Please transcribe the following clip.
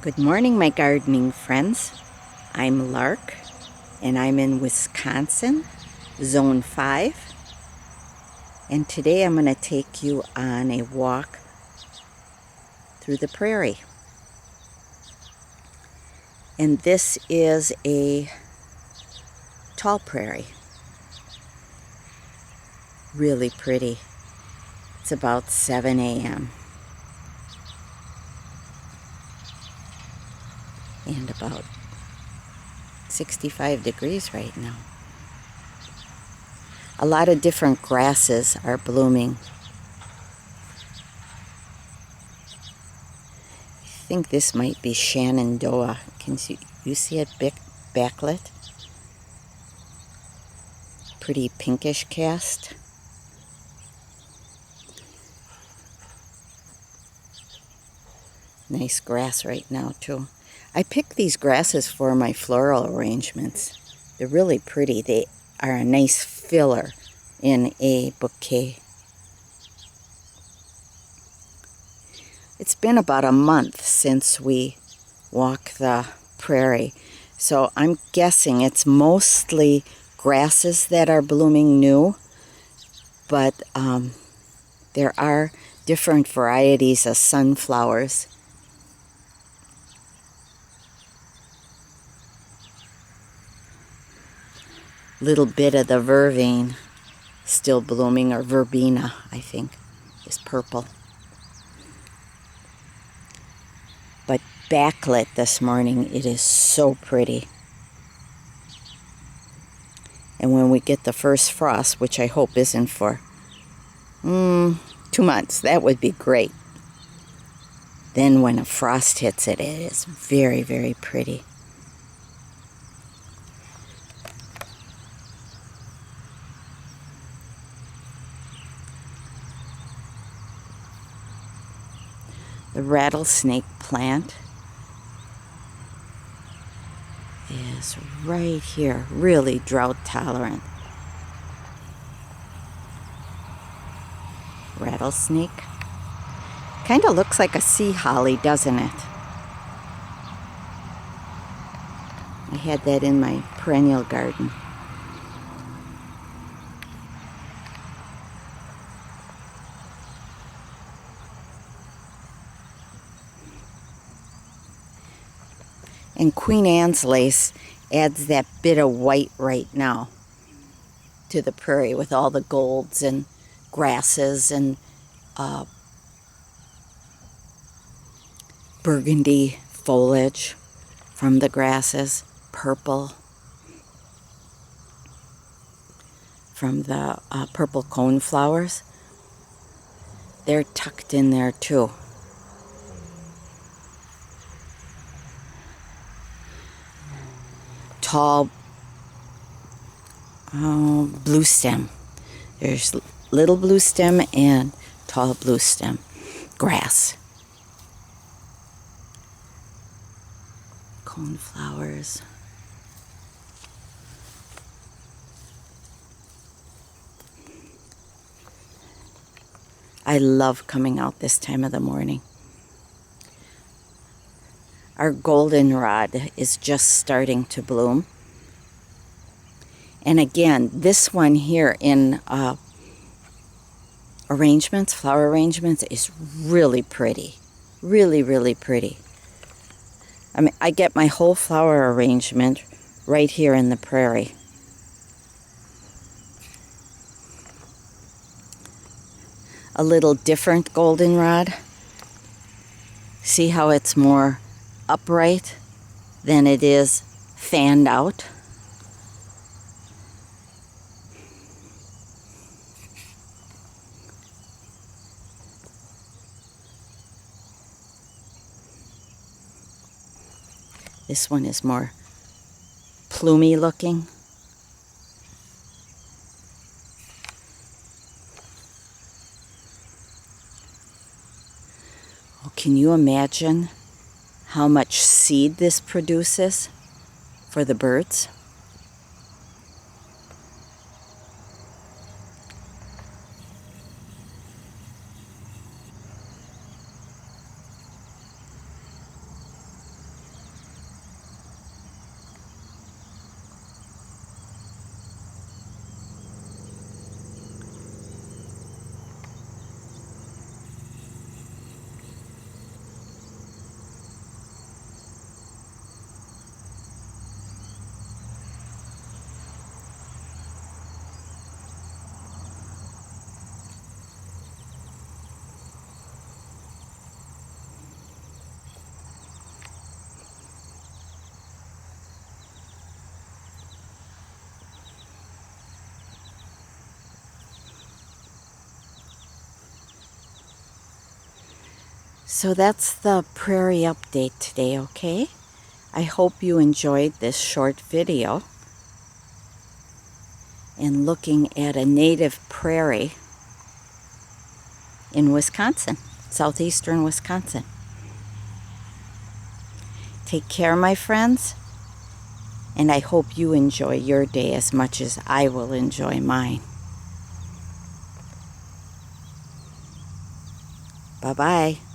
Good morning, my gardening friends. I'm Lark, and I'm in Wisconsin, Zone 5. And today I'm going to take you on a walk through the prairie. And this is a tall prairie. Really pretty. It's about 7 a.m. and about 65 degrees right now. A lot of different grasses are blooming. I think this might be Shenandoah. Can you see it backlit? Pretty pinkish cast. Nice grass right now too. I picked these grasses for my floral arrangements. They're really pretty. They are a nice filler in a bouquet. It's been about a month since we walked the prairie, so I'm guessing it's mostly grasses that are blooming new, but there are different varieties of sunflowers. Little bit of the vervain still blooming, or verbena, I think, is purple. But backlit this morning, it is so pretty. And when we get the first frost, which I hope isn't for 2 months, that would be great. Then when a frost hits it, it is very, very pretty. The rattlesnake plant is right here, really drought tolerant. Rattlesnake. Kind of looks like a sea holly, doesn't it? I had that in my perennial garden. And Queen Anne's lace adds that bit of white right now to the prairie with all the golds and grasses and burgundy foliage from the grasses, purple from the purple cone flowers. They're tucked in there too. Tall blue stem. There's little blue stem and tall blue stem grass. Cone flowers. I love coming out this time of the morning. Our goldenrod is just starting to bloom. And again, this one here in arrangements, flower arrangements, is really pretty. Really, really pretty. I mean, I get my whole flower arrangement right here in the prairie. A little different goldenrod. See how it's more upright than it is fanned out? This one is more plumy looking. Oh, can you imagine how much seed this produces for the birds? So that's the prairie update today, okay? I hope you enjoyed this short video and looking at a native prairie in Wisconsin, southeastern Wisconsin. Take care, my friends, and I hope you enjoy your day as much as I will enjoy mine. Bye-bye.